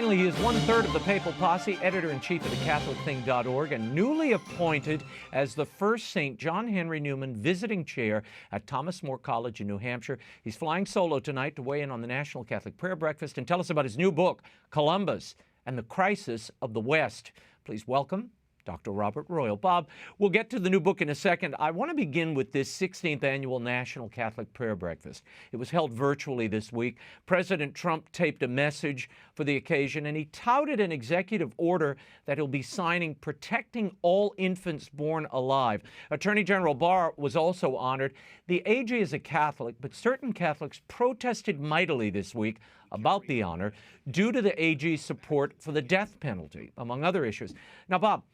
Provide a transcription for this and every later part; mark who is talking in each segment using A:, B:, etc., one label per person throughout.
A: Finally, he is one-third of the papal posse, editor-in-chief of thecatholicthing.org, and newly appointed as the first St. John Henry Newman visiting chair at Thomas More College in New Hampshire. He's flying solo tonight to weigh in on the National Catholic Prayer Breakfast and tell us about his new book, Columbus and the Crisis of the West. Please welcome Dr. Robert Royal. Bob, we'll get to the new book in a second. I want to begin with this 16th annual National Catholic Prayer Breakfast. It was held virtually this week. President Trump taped a message for the occasion, and he touted an executive order that he'll be signing protecting all infants born alive. Attorney General Barr was also honored. The AG is a Catholic, but certain Catholics protested mightily this week about the honor due to the AG's support for the death penalty, among other issues. Now, Bob,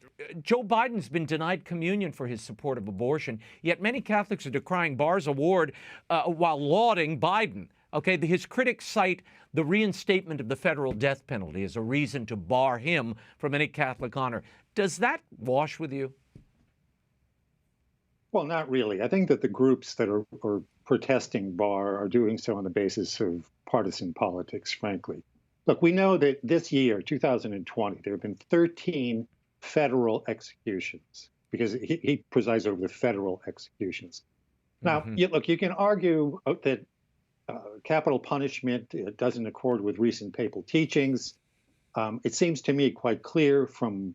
A: Joe Biden's been denied communion for his support of abortion, yet many Catholics are decrying Barr's award while lauding Biden. Okay, his critics cite the reinstatement of the federal death penalty as a reason to bar him from any Catholic honor. Does that wash with you?
B: Well, not really. I think that the groups that are protesting Barr are doing so on the basis of partisan politics, frankly. Look, we know that this year, 2020, there have been 13 federal executions because he presides over the federal executions. Now, look, you can argue that capital punishment doesn't accord with recent papal teachings. It seems to me quite clear from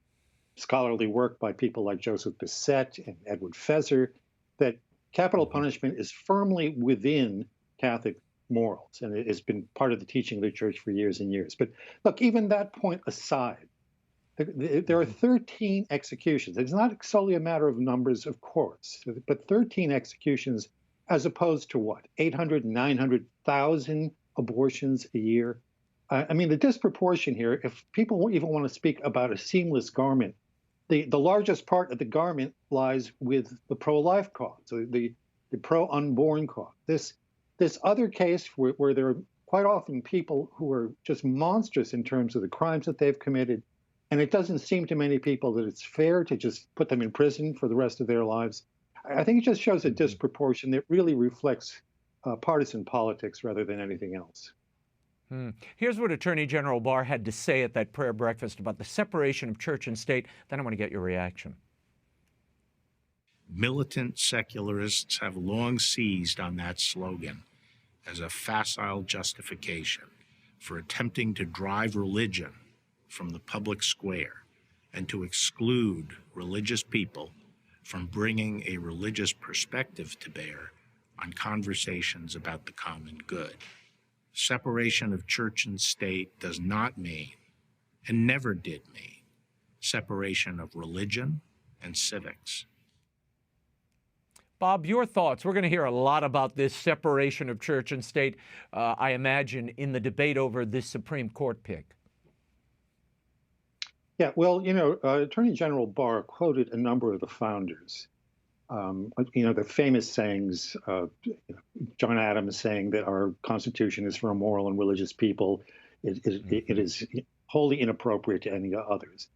B: scholarly work by people like Joseph Bissett and Edward Feser that capital punishment is firmly within Catholic morals, and it has been part of the teaching of the Church for years and years. But look, even that point aside, there are 13 executions. It's not solely a matter of numbers, of course, but 13 executions as opposed to what, 800, 900,000 abortions a year? I mean, the disproportion here, if people even want to speak about a seamless garment, the largest part of the garment lies with the pro-life cause, the pro-unborn cause. This other case where there are quite often people who are just monstrous in terms of the crimes that they've committed, and it doesn't seem to many people that it's fair to just put them in prison for the rest of their lives. I think it just shows a disproportion that really reflects partisan politics rather than anything else.
A: Here's what Attorney General Barr had to say at that prayer breakfast about the separation of church and state. Then I want to get your reaction.
C: Militant secularists have long seized on that slogan as a facile justification for attempting to drive religion from the public square and to exclude religious people from bringing a religious perspective to bear on conversations about the common good. Separation of church and state does not mean, and never did mean, separation of religion and civics.
A: Bob, your thoughts. We're going to hear a lot about this separation of church and state, I imagine, in the debate over this Supreme Court pick.
B: Yeah, well, Attorney General Barr quoted a number of the founders. The famous sayings, John Adams saying that our Constitution is for a moral and religious people. It is wholly inappropriate to any others.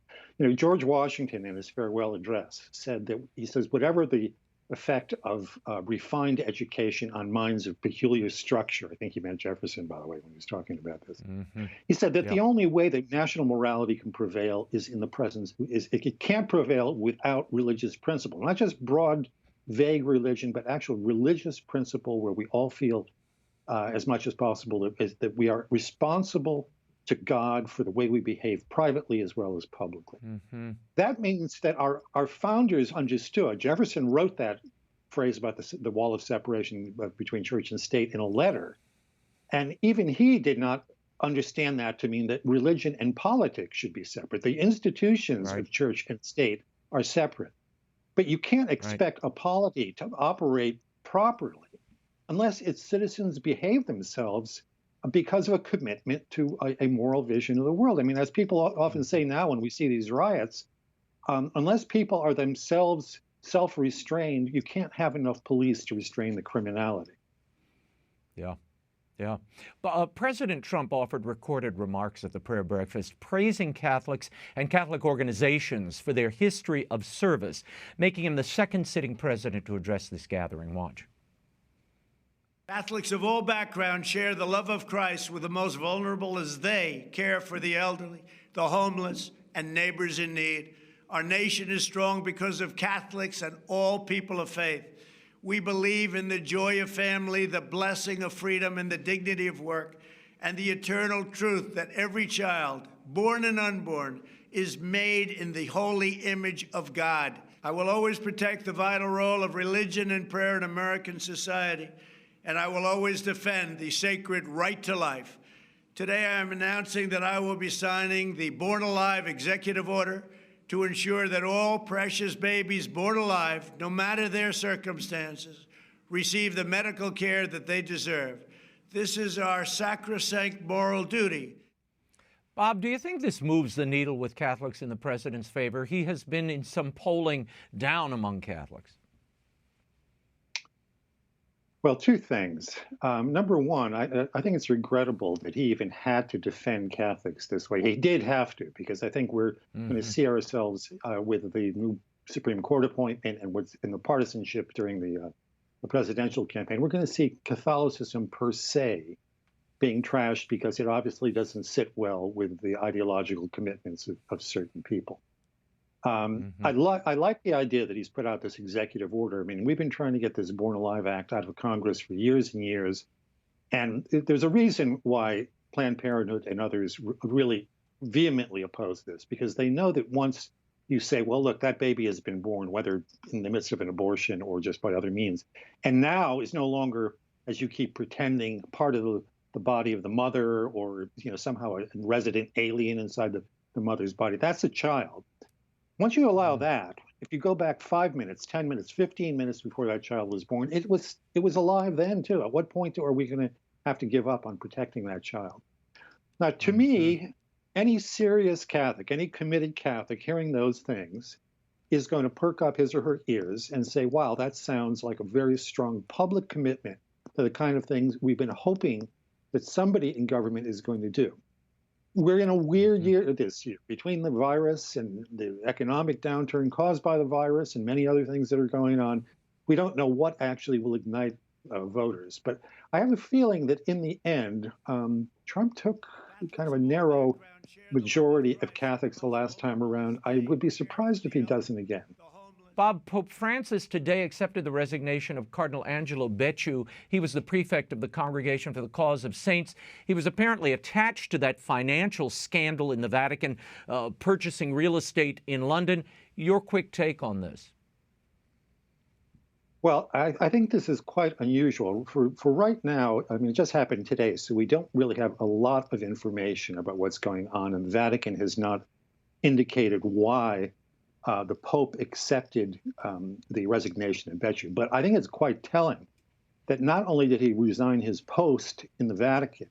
B: George Washington, in his farewell address, said that he says, whatever the effect of refined education on minds of peculiar structure. I think he meant Jefferson, by the way, when he was talking about this. He said that the only way that national morality can prevail is in the presence, it can't prevail without religious principle, not just broad, vague religion, but actual religious principle where we all feel as much as possible that we are responsible to God for the way we behave privately as well as publicly. That means that our founders understood. Jefferson wrote that phrase about the wall of separation between church and state in a letter. And even he did not understand that to mean that religion and politics should be separate. The institutions of church and state are separate. But you can't expect a polity to operate properly unless its citizens behave themselves because of a commitment to a moral vision of the world. I mean, as people often say now when we see these riots, unless people are themselves self-restrained, you can't have enough police to restrain the criminality.
A: Yeah. But President Trump offered recorded remarks at the prayer breakfast praising Catholics and Catholic organizations for their history of service, making him the second sitting president to address this gathering. Watch.
D: Catholics of all backgrounds share the love of Christ with the most vulnerable as they care for the elderly, the homeless, and neighbors in need. Our nation is strong because of Catholics and all people of faith. We believe in the joy of family, the blessing of freedom, and the dignity of work, and the eternal truth that every child, born and unborn, is made in the holy image of God. I will always protect the vital role of religion and prayer in American society, and I will always defend the sacred right to life. Today, I am announcing that I will be signing the Born Alive executive order to ensure that all precious babies born alive, no matter their circumstances, receive the medical care that they deserve. This is our sacrosanct moral duty.
A: Bob, do you think this moves the needle with Catholics in the president's favor? He has been in some polling down among Catholics.
B: Well, two things. Number one, I think it's regrettable that he even had to defend Catholics this way. He did have to, because I think we're going to see ourselves with the new Supreme Court appointment and what's in the partisanship during the presidential campaign. We're going to see Catholicism per se being trashed because it obviously doesn't sit well with the ideological commitments of certain people. I like the idea that he's put out this executive order. I mean, we've been trying to get this Born Alive Act out of Congress for years and years. And there's a reason why Planned Parenthood and others really vehemently oppose this, because they know that once you say, well, look, that baby has been born, whether in the midst of an abortion or just by other means, and now is no longer, as you keep pretending, part of the body of the mother, or somehow a resident alien inside the mother's body. That's a child. Once you allow that, if you go back 5 minutes, 10 minutes, 15 minutes before that child was born, it was alive then too. At what point are we going to have to give up on protecting that child? Now, to me, any serious Catholic, any committed Catholic hearing those things is going to perk up his or her ears and say, wow, that sounds like a very strong public commitment to the kind of things we've been hoping that somebody in government is going to do. We're in a weird year this year, between the virus and the economic downturn caused by the virus and many other things that are going on. We don't know what actually will ignite voters. But I have a feeling that in the end, Trump took kind of a narrow majority of Catholics the last time around. I would be surprised if he doesn't again.
A: Bob, Pope Francis today accepted the resignation of Cardinal Angelo Becciu. He was the prefect of the Congregation for the Cause of Saints. He was apparently attached to that financial scandal in the Vatican, purchasing real estate in London. Your quick take on this?
B: Well, I think this is quite unusual. For right now, I mean, it just happened today, so we don't really have a lot of information about what's going on, and the Vatican has not indicated why the Pope accepted the resignation of Becciu. But I think it's quite telling that not only did he resign his post in the Vatican,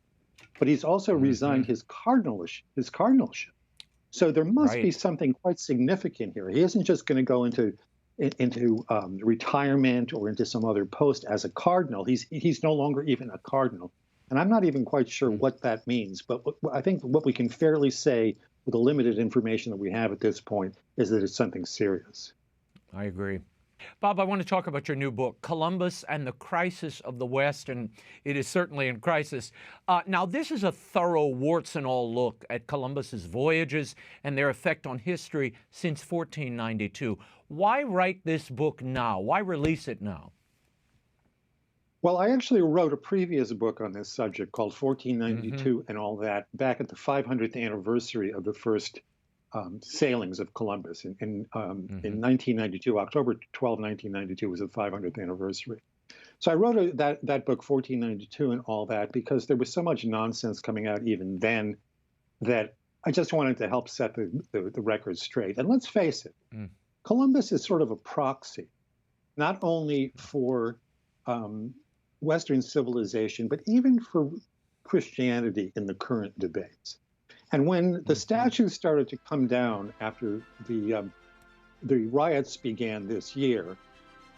B: but he's also resigned his cardinalship. So there must be something quite significant here. He isn't just going to go into retirement or into some other post as a cardinal. He's no longer even a cardinal. And I'm not even quite sure what that means. But I think what we can fairly say with the limited information that we have at this point is that it's something serious.
A: I agree. Bob, I want to talk about your new book, Columbus and the Crisis of the West, and it is certainly in crisis. Now, this is a thorough warts and all look at Columbus's voyages and their effect on history since 1492. Why write this book now? Why release it now?
B: Well, I actually wrote a previous book on this subject called 1492 and all that back at the 500th anniversary of the first sailings of Columbus in 1992. October 12, 1992 was the 500th anniversary. So I wrote that book, 1492 and all that, because there was so much nonsense coming out even then that I just wanted to help set the record straight. And let's face it, Columbus is sort of a proxy, not only for Western civilization, but even for Christianity in the current debates. And when the statues started to come down after the riots began this year,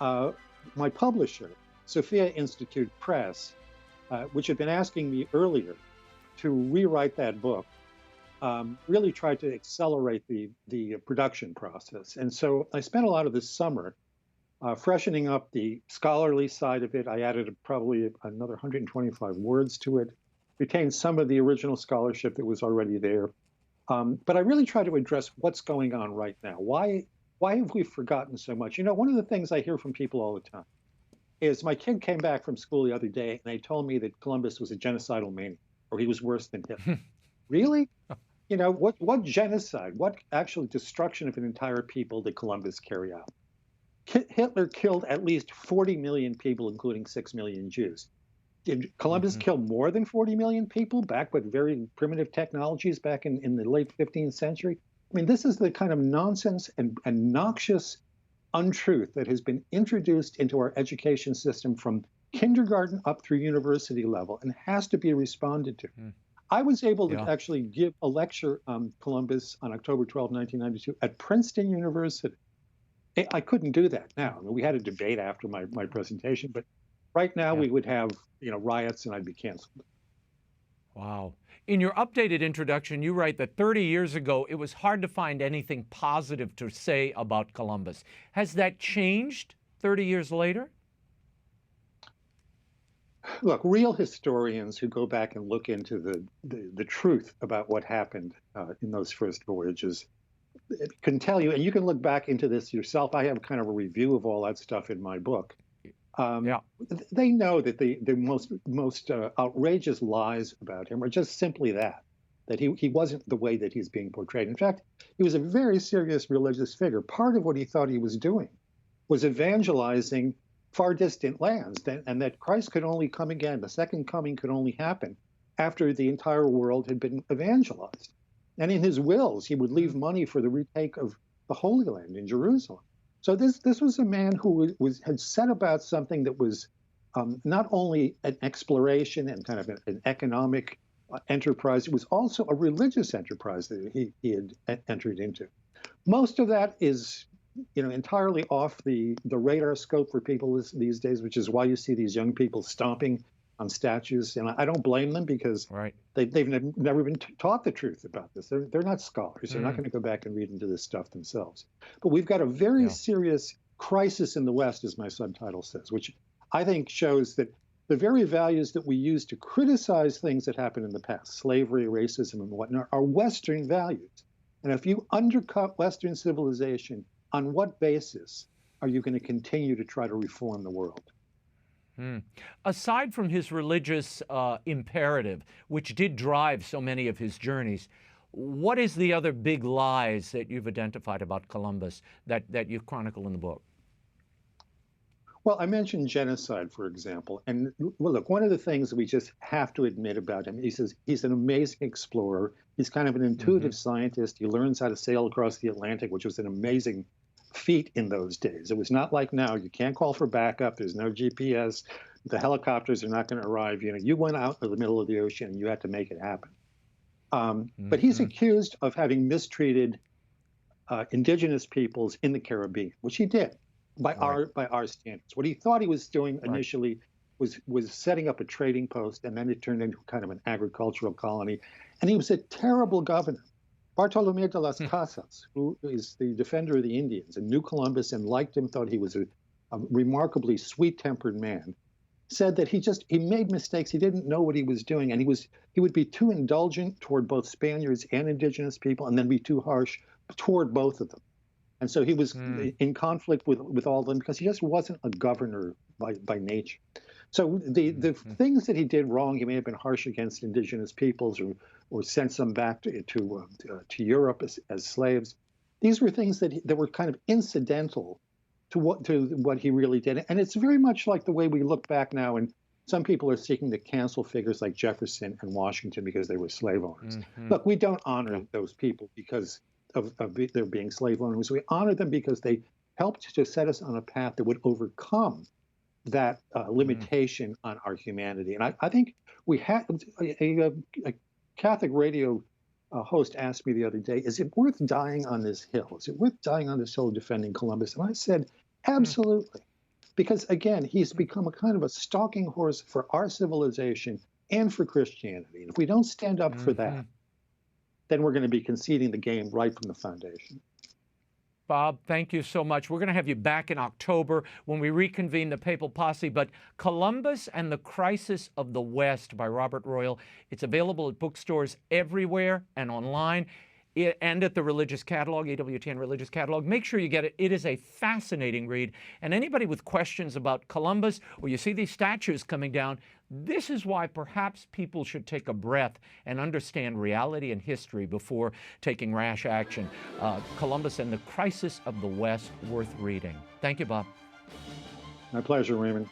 B: my publisher, Sophia Institute Press, which had been asking me earlier to rewrite that book, really tried to accelerate the production process. And so I spent a lot of this summer freshening up the scholarly side of it. I added probably another 125 words to it, retained some of the original scholarship that was already there. But I really try to address what's going on right now. Why have we forgotten so much? You know, one of the things I hear from people all the time is my kid came back from school the other day and they told me that Columbus was a genocidal maniac, or he was worse than Hitler. Really? You know, what genocide, what actual destruction of an entire people did Columbus carry out? Hitler killed at least 40 million people, including 6 million Jews. Did Columbus kill more than 40 million people back with very primitive technologies back in the late 15th century? I mean, this is the kind of nonsense and noxious untruth that has been introduced into our education system from kindergarten up through university level and has to be responded to. I was able to actually give a lecture on Columbus on October 12, 1992 at Princeton University. I couldn't do that now. I mean, we had a debate after my presentation, but right now we would have, you know, riots and I'd be canceled.
A: Wow. In your updated introduction, you write that 30 years ago, it was hard to find anything positive to say about Columbus. Has that changed 30 years later?
B: Look, real historians who go back and look into the truth about what happened in those first voyages can tell you, and you can look back into this yourself. I have kind of a review of all that stuff in my book. They know that the most outrageous lies about him are just simply that he wasn't the way that he's being portrayed. In fact, he was a very serious religious figure. Part of what he thought he was doing was evangelizing far distant lands, and that Christ could only come again, the second coming could only happen after the entire world had been evangelized. And in his wills, he would leave money for the retake of the Holy Land in Jerusalem. So this was a man who had set about something that was not only an exploration and kind of an economic enterprise, it was also a religious enterprise that he had entered into. Most of that is, you know, entirely off the radar scope for people these days, which is why you see these young people stomping on statues. And I don't blame them because they've never been taught the truth about this. They're not scholars. They're not going to go back and read into this stuff themselves. But we've got a very serious crisis in the West, as my subtitle says, which I think shows that the very values that we use to criticize things that happened in the past, slavery, racism, and whatnot, are Western values. And if you undercut Western civilization, on what basis are you going to continue to try to reform the world?
A: Aside from his religious imperative, which did drive so many of his journeys, what is the other big lies that you've identified about Columbus that you chronicle in the book?
B: Well, I mentioned genocide, for example. And well, look, one of the things that we just have to admit about him, he says he's an amazing explorer. He's kind of an intuitive scientist. He learns how to sail across the Atlantic, which was an amazing feat in those days. It was not like now. You can't call for backup. There's no GPS. The helicopters are not going to arrive. You know, you went out to the middle of the ocean and you had to make it happen. But he's accused of having mistreated indigenous peoples in the Caribbean, which he did by our standards. What he thought he was doing initially was setting up a trading post, and then it turned into kind of an agricultural colony. And he was a terrible governor. Bartolomé de las Casas, who is the defender of the Indians and knew Columbus and liked him, thought he was a remarkably sweet-tempered man, said that he made mistakes. He didn't know what he was doing, and he would be too indulgent toward both Spaniards and indigenous people, and then be too harsh toward both of them. And so he was in conflict with all of them because he just wasn't a governor by nature. So the things that he did wrong, he may have been harsh against indigenous peoples or sent some back to Europe as slaves. These were things that were kind of incidental to what he really did. And it's very much like the way we look back now, and some people are seeking to cancel figures like Jefferson and Washington because they were slave owners. Look, we don't honor those people because of their being slave owners. We honor them because they helped to set us on a path that would overcome that limitation on our humanity. And I think we had a Catholic radio host asked me the other day, is it worth dying on this hill? Is it worth dying on this hill defending Columbus? And I said, absolutely. Because again, he's become a kind of a stalking horse for our civilization and for Christianity. And if we don't stand up for that, then we're going to be conceding the game right from the foundation.
A: Bob, thank you so much. We're going to have you back in October when we reconvene the Papal Posse. But Columbus and the Crisis of the West by Robert Royal. It's available at bookstores everywhere and online and at the Religious Catalog, EWTN Religious Catalog. Make sure you get it. It is a fascinating read. And anybody with questions about Columbus, or you see these statues coming down, this is why perhaps people should take a breath and understand reality and history before taking rash action. Columbus and the Crisis of the West, worth reading. Thank you, Bob.
B: My pleasure, Raymond.